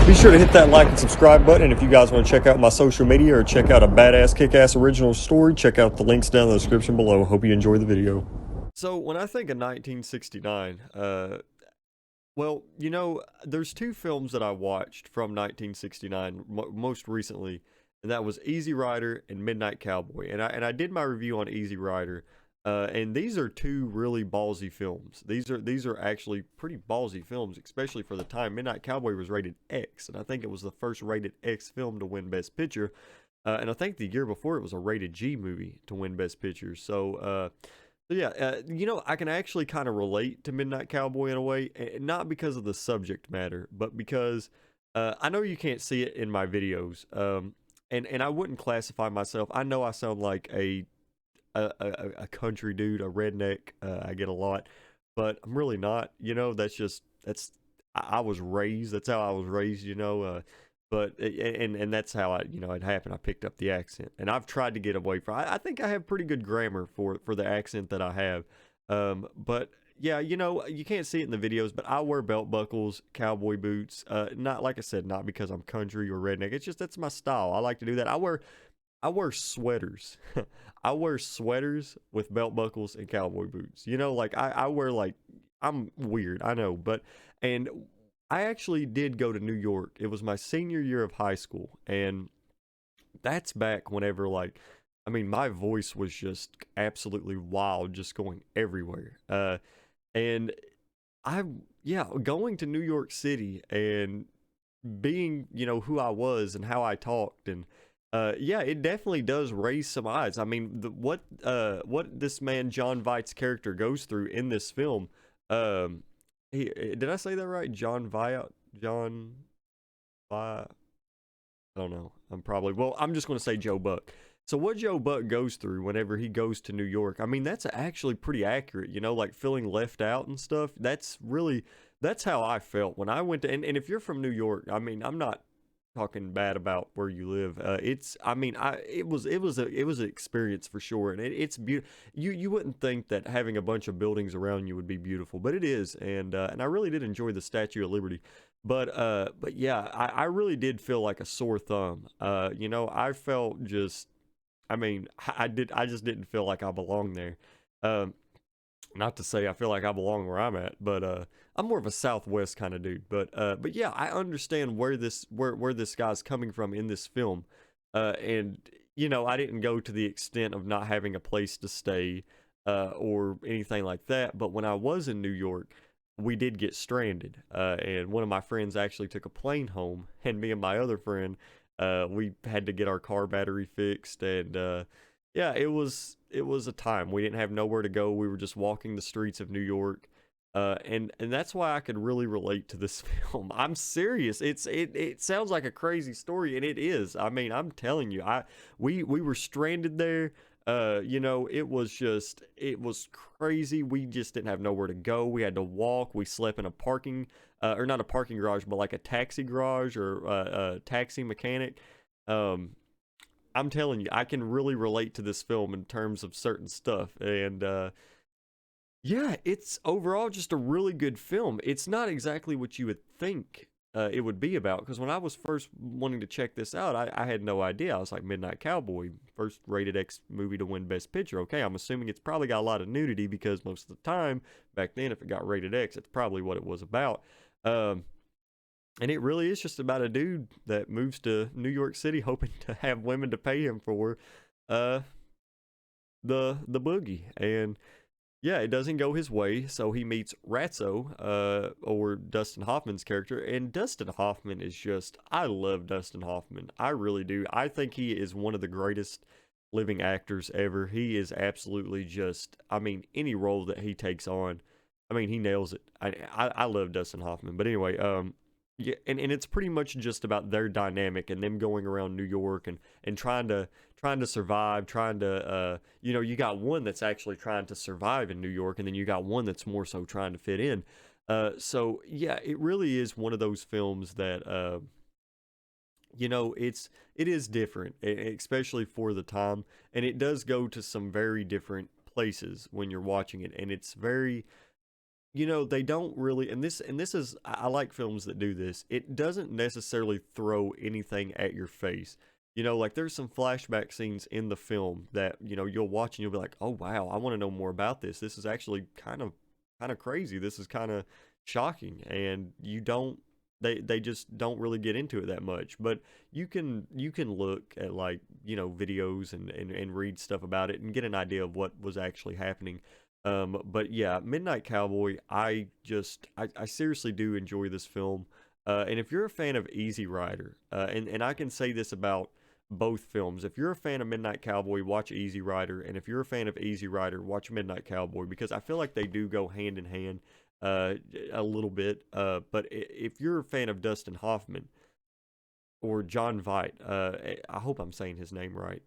Be sure to hit that like and subscribe button. And if you guys want to check out my social media or check out a badass kick-ass original story, check out the links down in the description below. Hope you enjoy the video. So when I think of 1969, well, there's two films that I watched from 1969 most recently, and that was Easy Rider and Midnight Cowboy. And I did my review on Easy Rider, and these are two really ballsy films. These are actually pretty ballsy films, especially for the time. Midnight Cowboy was rated X, and I think it was the first rated X film to win Best Picture. And I think the year before it was a rated G movie to win Best Picture. So yeah, I can actually kind of relate to Midnight Cowboy in a way, not because of the subject matter, but because I know you can't see it in my videos, and I wouldn't classify myself. I know I sound like a country dude, a redneck. I get a lot, but I'm really not. I was raised. That's how I was raised. And that's how it happened. I picked up the accent, and I've tried to get away from. I think I have pretty good grammar for the accent that I have. But yeah, you can't see it in the videos, but I wear belt buckles, cowboy boots. Not like I said, not because I'm country or redneck. It's just that's my style. I like to do that. I wear sweaters. I wear sweaters with belt buckles and cowboy boots. Like I wear like I'm weird, I know, and I actually did go to New York. It was my senior year of high school, and that's back whenever I mean, my voice was just absolutely wild, just going everywhere. And I, yeah, going to New York City and being, who I was and how I talked and yeah, it definitely does raise some eyes. I mean, what this man John Vight's character goes through in this film, um, did I say that right? John Veidt, John Vi. I don't know. I'm just going to say Joe Buck. So what Joe Buck goes through whenever he goes to New York, I mean, that's actually pretty accurate, like feeling left out and stuff. That's how I felt when I went to, and if you're from New York, I mean, I'm not talking bad about where you live. I mean, it was an experience for sure. And it's beautiful. You wouldn't think that having a bunch of buildings around you would be beautiful, but it is. And I really did enjoy the Statue of Liberty. But yeah, I really did feel like a sore thumb. I felt just, I mean, I just didn't feel like I belonged there. Um, Not to say I feel like I belong where I'm at, but I'm more of a Southwest kind of dude. But yeah, I understand where this guy's coming from in this film, and I didn't go to the extent of not having a place to stay, or anything like that. But when I was in New York, we did get stranded, and one of my friends actually took a plane home, and me and my other friend, we had to get our car battery fixed, and yeah, it was a time. We didn't have nowhere to go. We were just walking the streets of New York. And that's why I could really relate to this film. I'm serious. It sounds like a crazy story, and it is. I mean, I'm telling you, we were stranded there. It was crazy. We just didn't have nowhere to go. We had to walk. We slept in a parking, or not a parking garage, but like a taxi garage or a taxi mechanic. Um, I'm telling you, I can really relate to this film in terms of certain stuff. And yeah, it's overall just a really good film. It's not exactly what you would think it would be about. Because when I was first wanting to check this out, I had no idea. I was like, Midnight Cowboy, first rated X movie to win Best Picture. Okay, I'm assuming it's probably got a lot of nudity because most of the time, back then, if it got rated X, it's probably what it was about. Um, and it really is just about a dude that moves to New York City hoping to have women to pay him for uh the boogie. And yeah, it doesn't go his way, so he meets Ratso, or Dustin Hoffman's character, and Dustin Hoffman is just, I love Dustin Hoffman. I really do. I think he is one of the greatest living actors ever. He is absolutely just, I mean, any role that he takes on, I mean, he nails it. I love Dustin Hoffman. But anyway, yeah, and it's pretty much just about their dynamic and them going around New York and trying to survive, trying to you got one that's actually trying to survive in New York, and then you got one that's more so trying to fit in. So yeah, it really is one of those films that it is different, especially for the time, and it does go to some very different places when you're watching it, and it's very They don't really, and this is, I like films that do this. It doesn't necessarily throw anything at your face. Like there's some flashback scenes in the film that, you'll watch and you'll be like, "Oh wow, I want to know more about this. This is actually kind of crazy. This is kind of shocking." And you don't they just don't really get into it that much. But you can look at, like, videos and read stuff about it and get an idea of what was actually happening. But yeah, Midnight Cowboy, I seriously do enjoy this film. And if you're a fan of Easy Rider, and I can say this about both films, if you're a fan of Midnight Cowboy, watch Easy Rider, and if you're a fan of Easy Rider, watch Midnight Cowboy, because I feel like they do go hand in hand, uh, a little bit. But if you're a fan of Dustin Hoffman or John Veidt, I hope I'm saying his name right.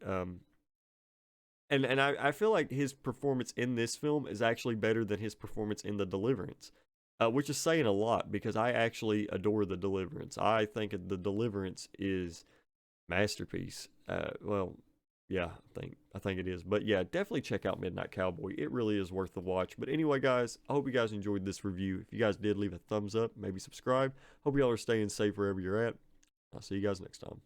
And I feel like his performance in this film is actually better than his performance in The Deliverance, which is saying a lot because I actually adore The Deliverance. I think The Deliverance is masterpiece. Well, yeah, I think it is. But yeah, definitely check out Midnight Cowboy. It really is worth the watch. But anyway, guys, I hope you guys enjoyed this review. If you guys did, leave a thumbs up, maybe subscribe. Hope y'all are staying safe wherever you're at. I'll see you guys next time.